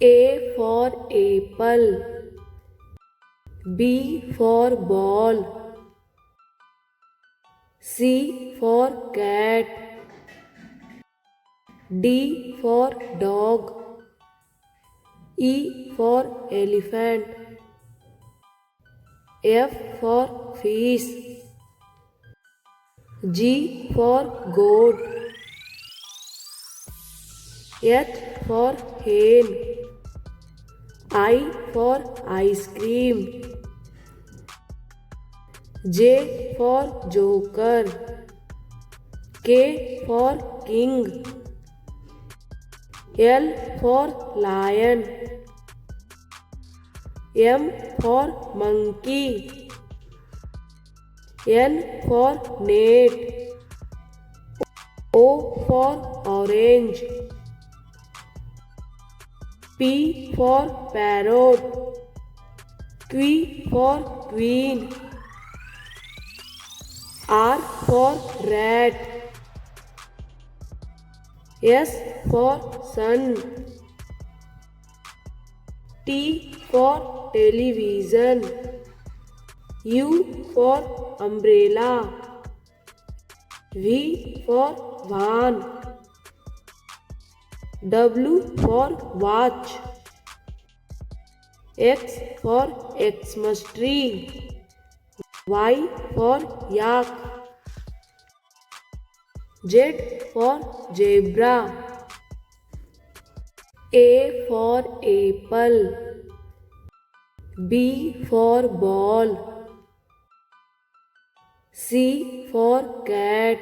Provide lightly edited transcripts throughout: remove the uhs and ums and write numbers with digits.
A for apple, B for ball, C for cat, D for dog, E for elephant, F for fish, G for goat, H for hen, I for ice cream, J for joker, K for king, L for lion, M for monkey, N for net, O for orange, P for parrot, Q for queen, R for rat, S for sun, T for television, U for umbrella, V for van, W for watch, X for Xmas tree, Y for yak, Z for zebra, A for apple, B for ball, C for cat,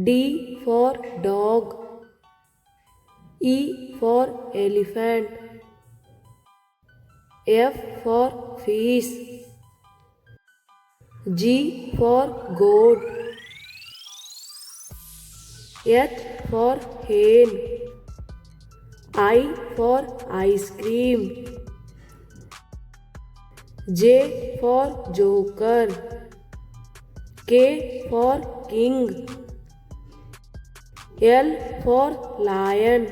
D for dog, E for elephant, F for fish, G for goat, H for hen, I for ice cream, J for joker, K for king, L for lion,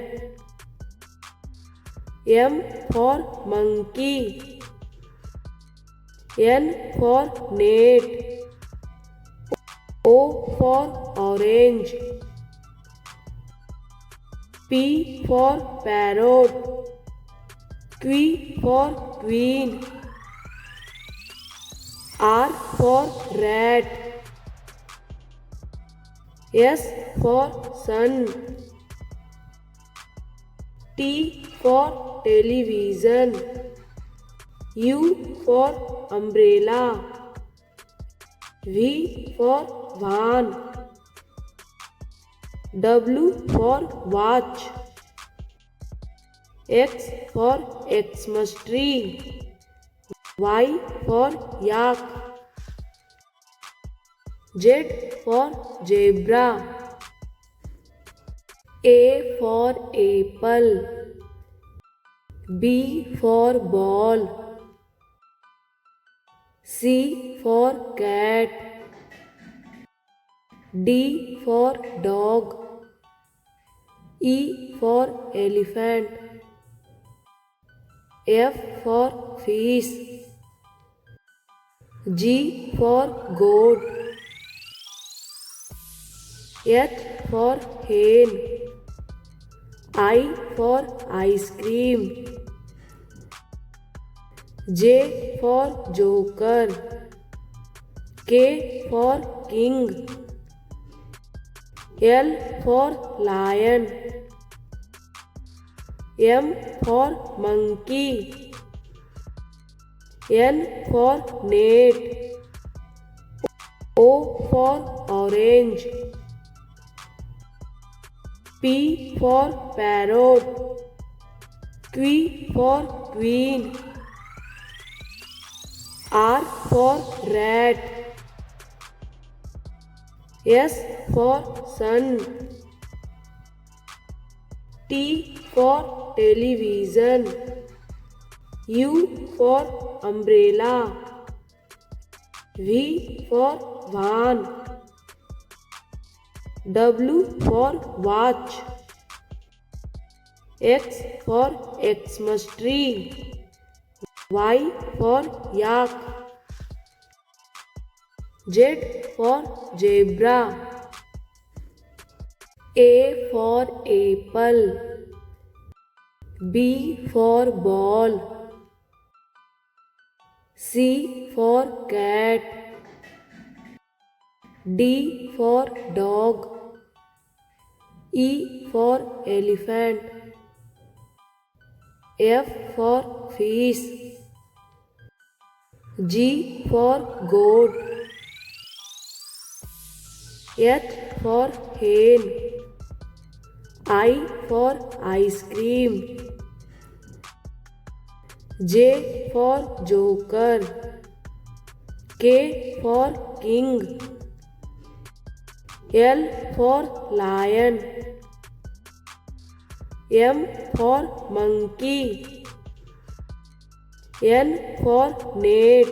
M for monkey, N for net, O for orange, P for parrot, Q for queen, R for rat, S for sun, T for television, U for umbrella, V for van, W for watch, X for Xmas tree, Y for yak, Z for zebra, A for apple, B for ball, C for cat, D for dog, E for elephant, F for fish, G for goat, H for hen, I for ice cream, J for joker, K for king, L for lion, M for monkey, N for net, O for orange, P for parrot, Q for queen, R for rat, S for sun, T for television, U for umbrella, V for van, W for watch, X for Xmas tree. Y for yak. Z for zebra. A for apple. B for ball. C for cat. D for dog. E for elephant. F for fish. G for goat. H for hen. I for ice cream. J for joker. K for king. L for lion. M for monkey. N for net.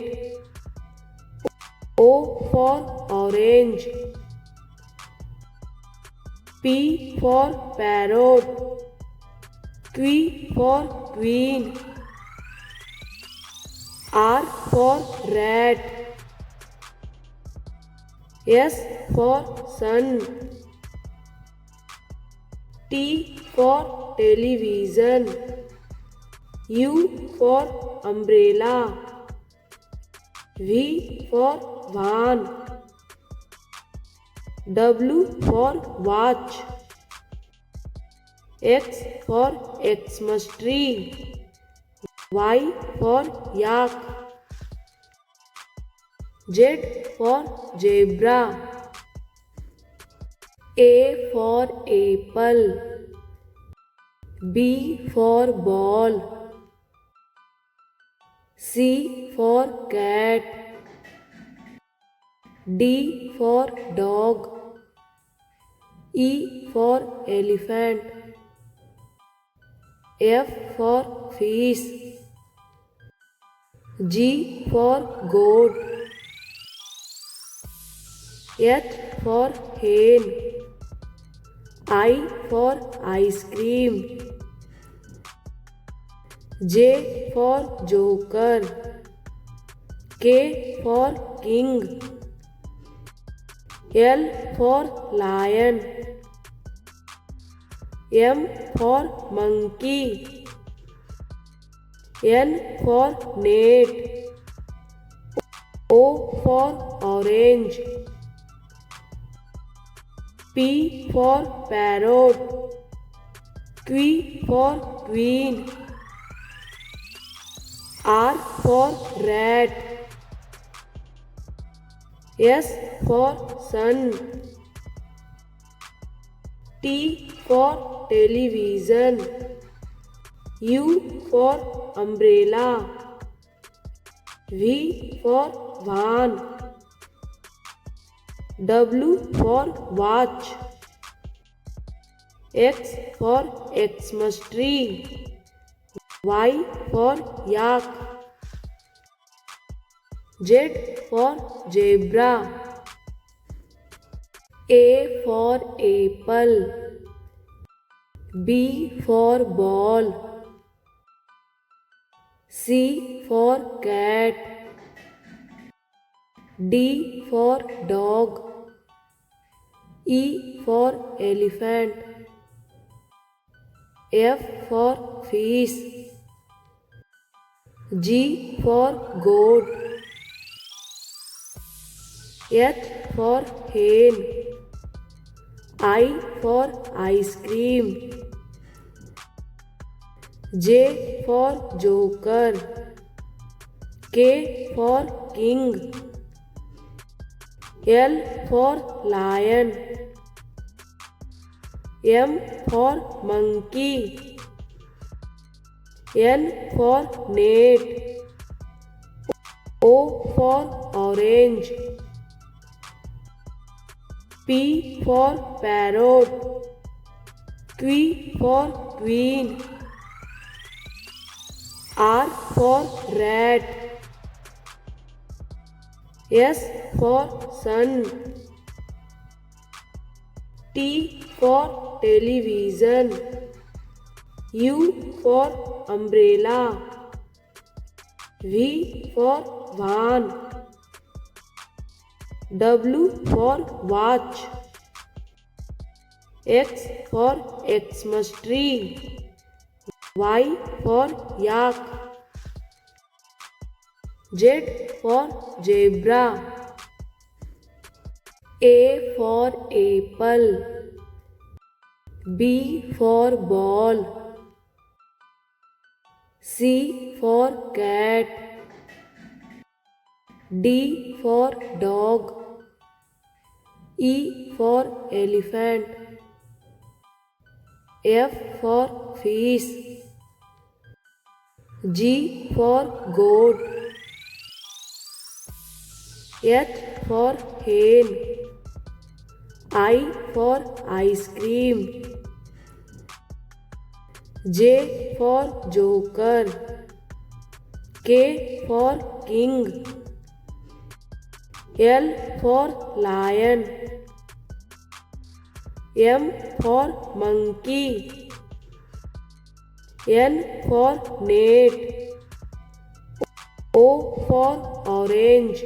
O for orange. P for parrot. Q for queen. R for rat. S for sun. T for television. U for umbrella. V for van. W for watch. X for Xmas tree. Y for yak. Z for zebra. A for apple. B for ball. C for cat. D for dog. E for elephant. F for fish. G for goat. H for hen. I for ice cream. J for joker. K for king. L for lion. M for monkey. N for net. O for orange. P for parrot. Q for queen. R for rat. S for sun. T for television. U for umbrella. V for van. W for watch. X for Xmas tree. Y for yak. Z for zebra. A for apple. B for ball. C for cat. D for dog. E for elephant. F for fish. G for goat. H for hen. I for ice cream. J for joker. K for king. L for lion. M for monkey. N for net. O for orange. P for parrot. Q for queen. R for rat. S for sun. T for television. U for umbrella. V for van. W for watch. X for Xmas tree. Y for yak. Z for zebra. A for apple. B for ball. C for cat. D for dog. E for elephant. F for fish. G for goat. H for hen. I for ice cream. J for joker. K for king. L for lion. M for monkey. N for net. O for orange.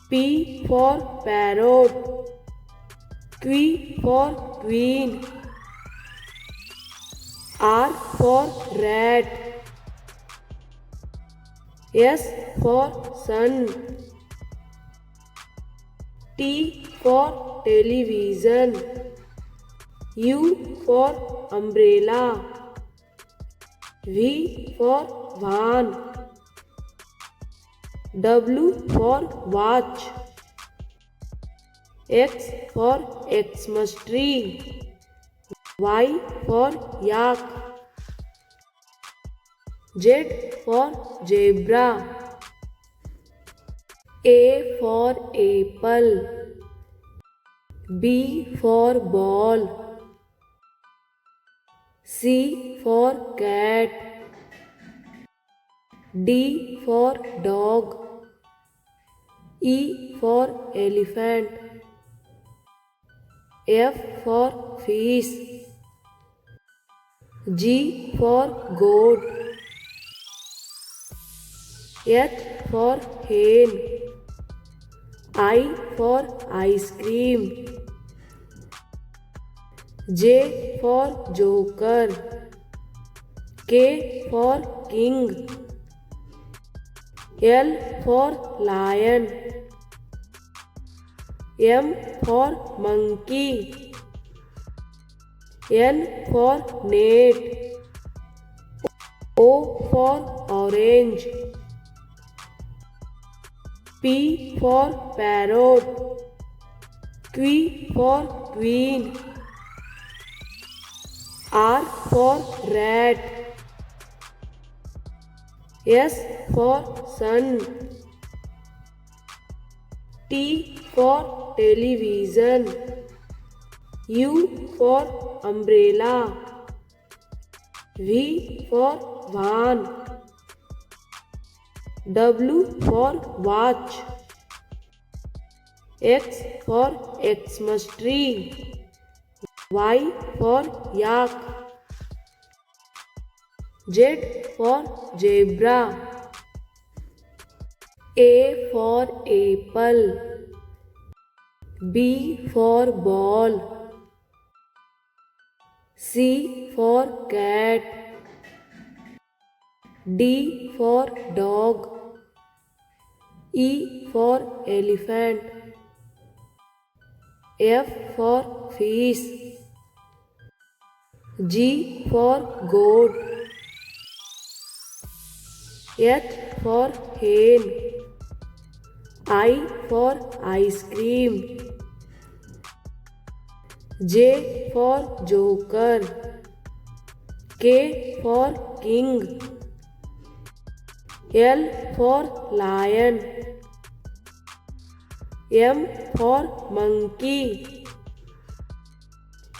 P for parrot. Q for queen. R for rat. S for sun. T for television. U for umbrella. V for van. W for watch. X for Xmas tree. Y for yak. Z for zebra. A for apple. B for ball. C for cat. D for dog. E for elephant. F for fish. G for goat. H for hen. I for ice cream. J for joker. K for king. L for lion. M for monkey. N for net. O for orange. P for parrot. Q for queen. R for rat. S for sun. T for television. U for umbrella. V for van. W for watch. X for Xmas tree. Y for yak. Z for zebra. A for apple. B for ball. C for cat. D for dog. E for elephant. F for fish. G for goat. H for hen. I for ice cream. J for joker. K for king. L for lion. M for monkey.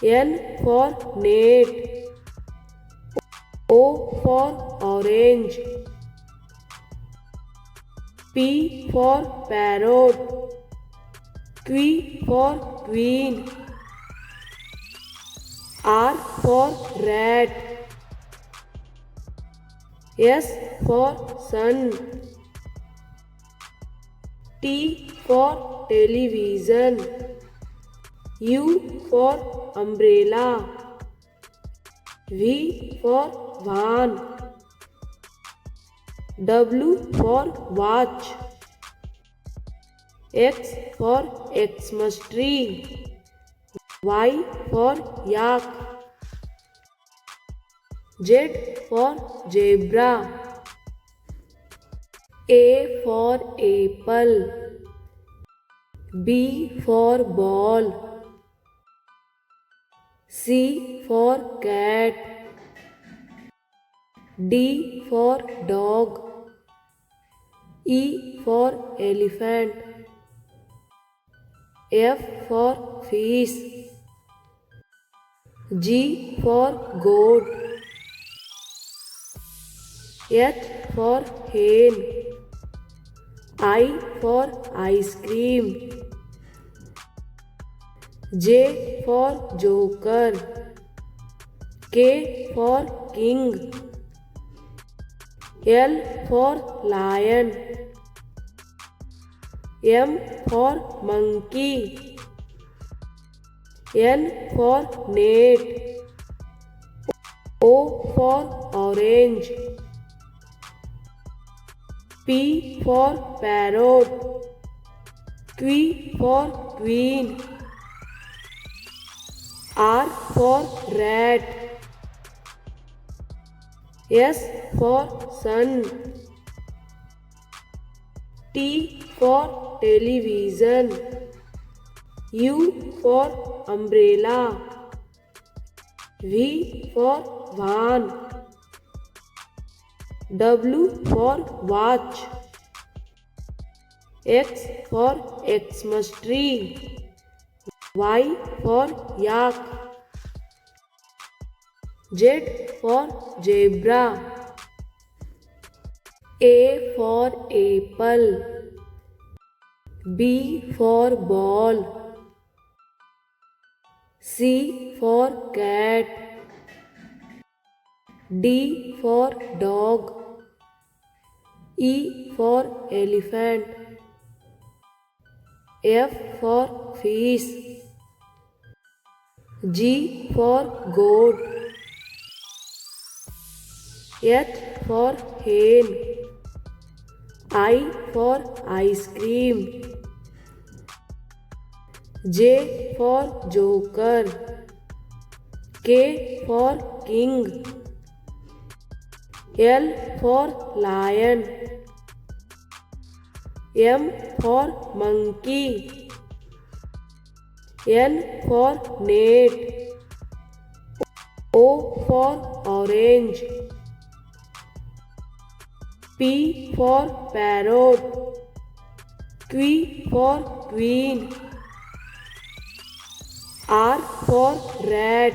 N for net. O for orange. P for parrot. Q for queen. R for rat. S for sun. T for television. U for umbrella. V for van. W for watch. X for Xmas tree. Y for yak. Z for zebra. A for apple. B for ball. C for cat. D for dog. E for elephant. F for fish. G for goat. H for hen. I for ice cream. J for joker. K for king. L for lion. M for monkey. N for net. O for orange. P for parrot. Q for queen. R for rat. S for sun. T for television. U for umbrella. V for van. W for watch. X for Xmas tree. Y for yak. Z for zebra. A for apple. B for ball. C for cat. D for dog. E for elephant. F for fish. G for goat. H for hen. I for ice cream. J for joker. K for king. L for lion. M for monkey. N for net. O for orange. P for parrot. Q for queen. R for rat.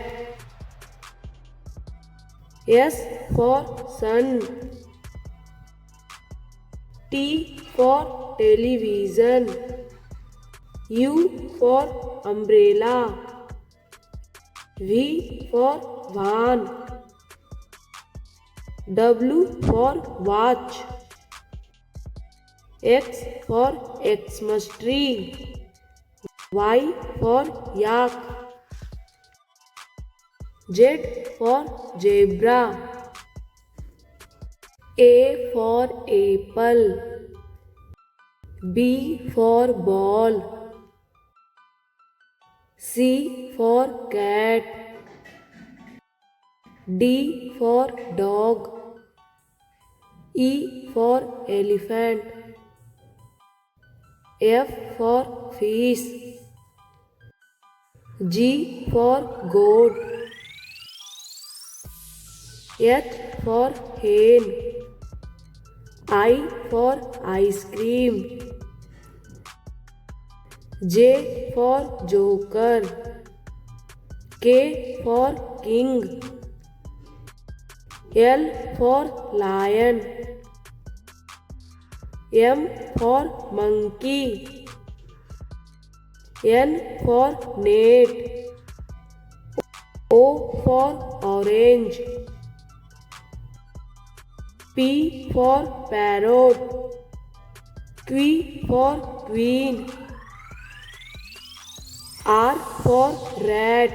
S for sun. T for television. U for umbrella. V for van. W for watch. X for Xmas tree. Y for yak. Z for zebra. A for apple. B for ball. C for cat. D for dog. E for elephant. F for fish. G for goat. H for hen. I for ice cream. J for joker. K for king. L for lion. M for monkey. N for net. O for orange. P for parrot. Q for queen. R for rat.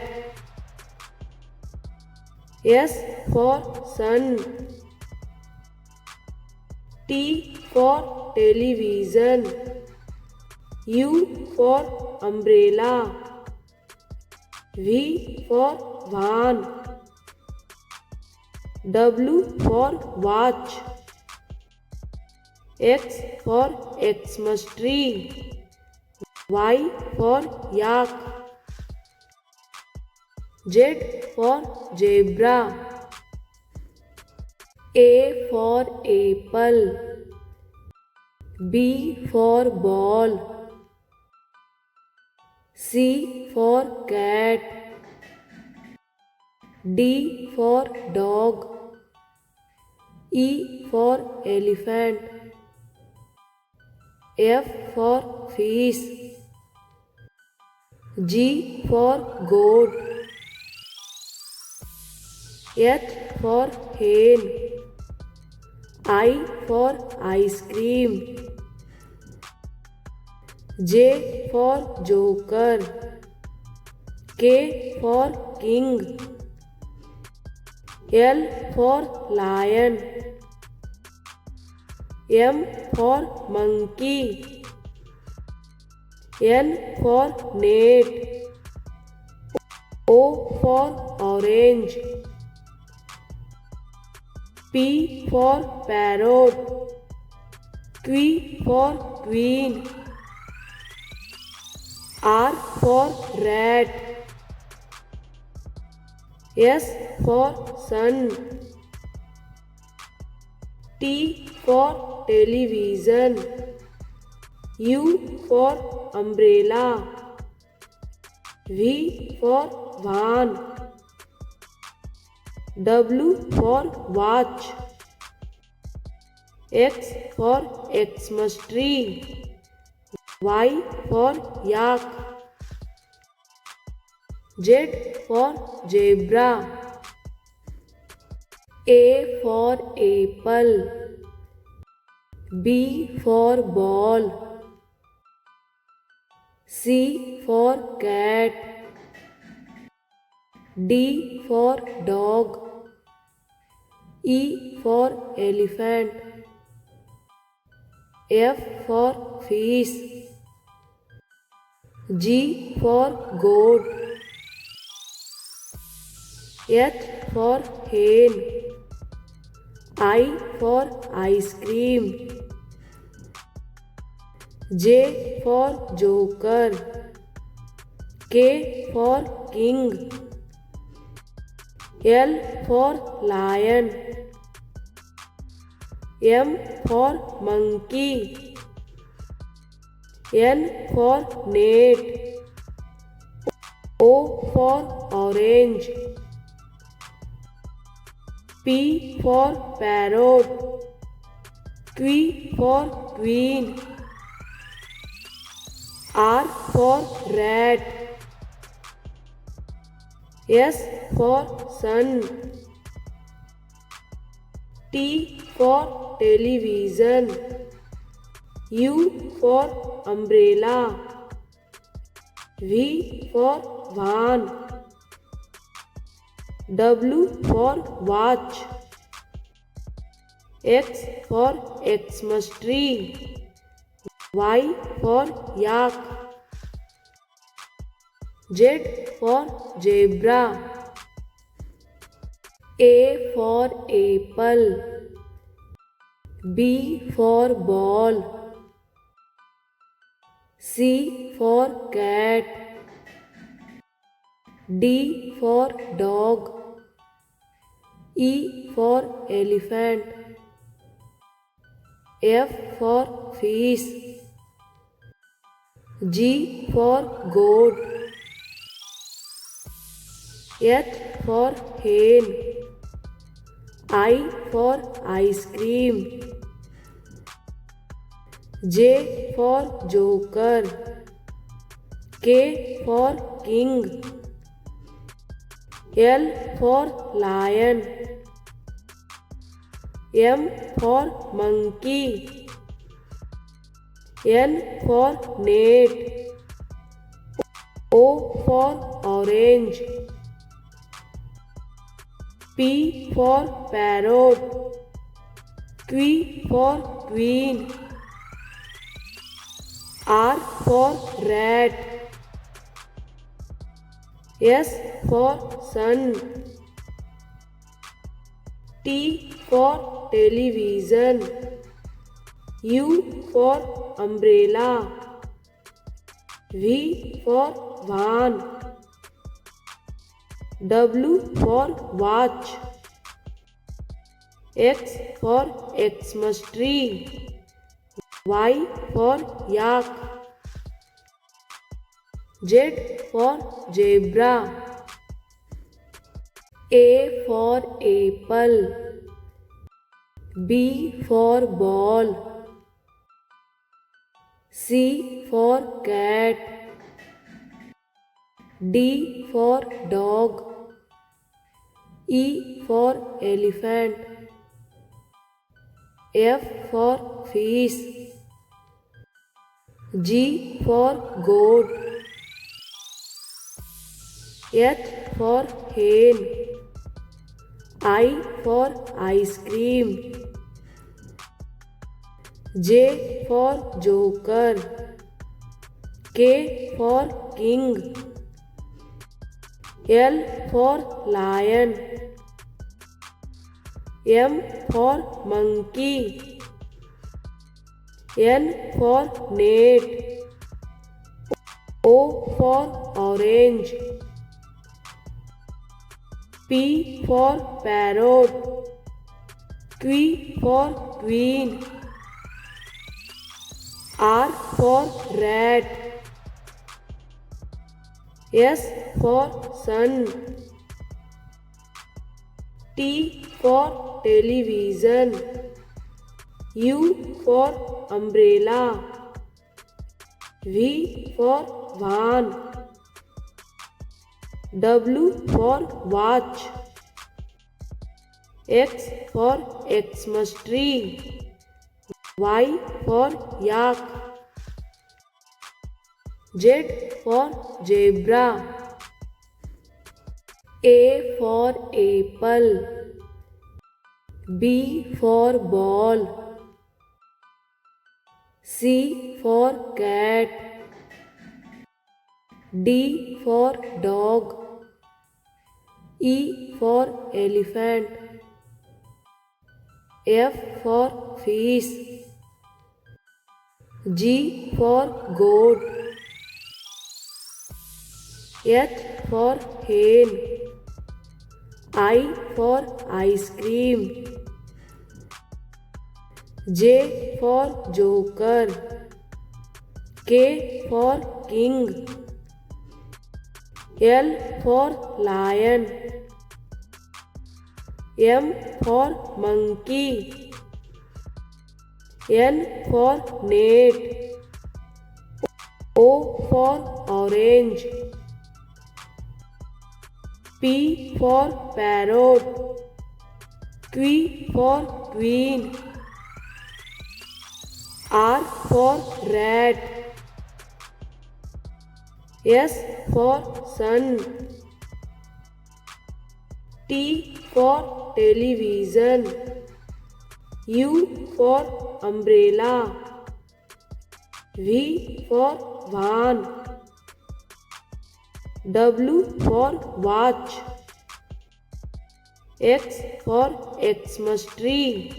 S for sun. T for television. U for umbrella. V for van. W for watch. X for Xmas tree. Y for yak. Z for zebra. A for apple. B for ball. C for cat. D for dog. E for elephant. F for fish. G for goat. H for hen. I for ice cream. J for joker. K for king. L for lion. M for monkey. N for net. O for orange. P for parrot. Q for queen. R for rat. S for sun. T for television. U for umbrella. V for van. W for watch. X for Xmas tree. Y for yak. Z for zebra. A for apple. B for ball. C for cat. D for dog. E for elephant. F for fish. G for goat. H for hen. I for ice cream. J for joker. K for king. L for lion. M for monkey. N for net. O for orange. P for parrot. Q for queen. R for rat. S for sun. T for television. U for umbrella. V for van. W for watch. X for Xmas tree. Y for yak. Z for zebra. A for apple. B for ball. C for cat. D for dog. E for elephant. F for fish. G for goat. H for hen. I for ice cream. J for joker. K for king. L for lion. M for monkey. N for net. O for orange. P for parrot. Q for queen. R for rat. S for sun. T for television. U for umbrella. V for van. W for watch. X for Xmas tree. Y for yak. Z for zebra. A for apple. B for ball. C for cat. D for dog. E for elephant. F for fish. G for goat. H for hen. I for ice cream. J for joker. K for king. L for lion. M for monkey. N for net. O for orange. P for parrot. Q for queen. R for rat. S for sun. T for television. U for umbrella. V for van. W for watch. X for Xmas tree. Y for yak. Z for zebra. A for apple. B for ball. C for cat. D for dog. E for elephant. F for fish. G for goat. H for hen. I for ice cream. J for joker. K for king. L for lion. M for monkey. N for net. O for orange. P for parrot. Q for queen. R for rat. S for sun. T for television. U for umbrella. V for van. W for watch. X for Xmas tree.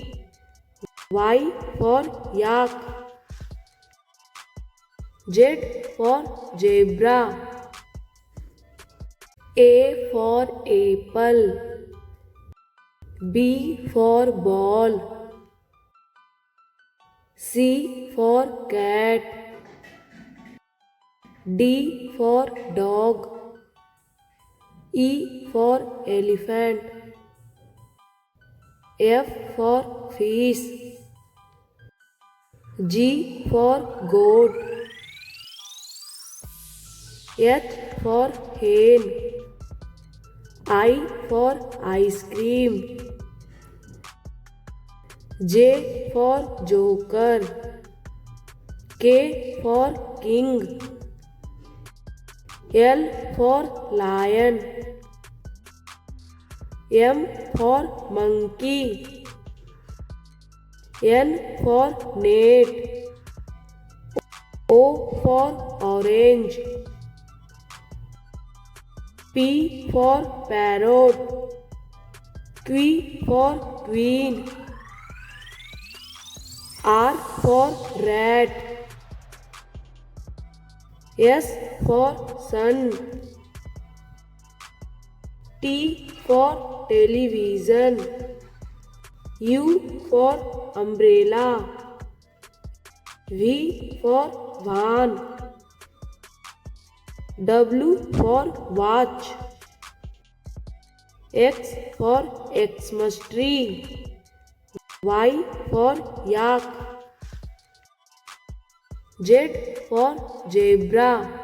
Y for yak. Z for zebra. A for apple. B for ball. C for cat. D for dog. E for elephant. F for fish. G for goat. H for hen. I for ice cream. J for joker. K for king. L for lion. M for monkey. N for net. O for orange. P for parrot. Q for queen. R for rat. S for sun. T for television. U for umbrella. V for van. W for watch. X for Xmas tree. Y for yak. Z for zebra.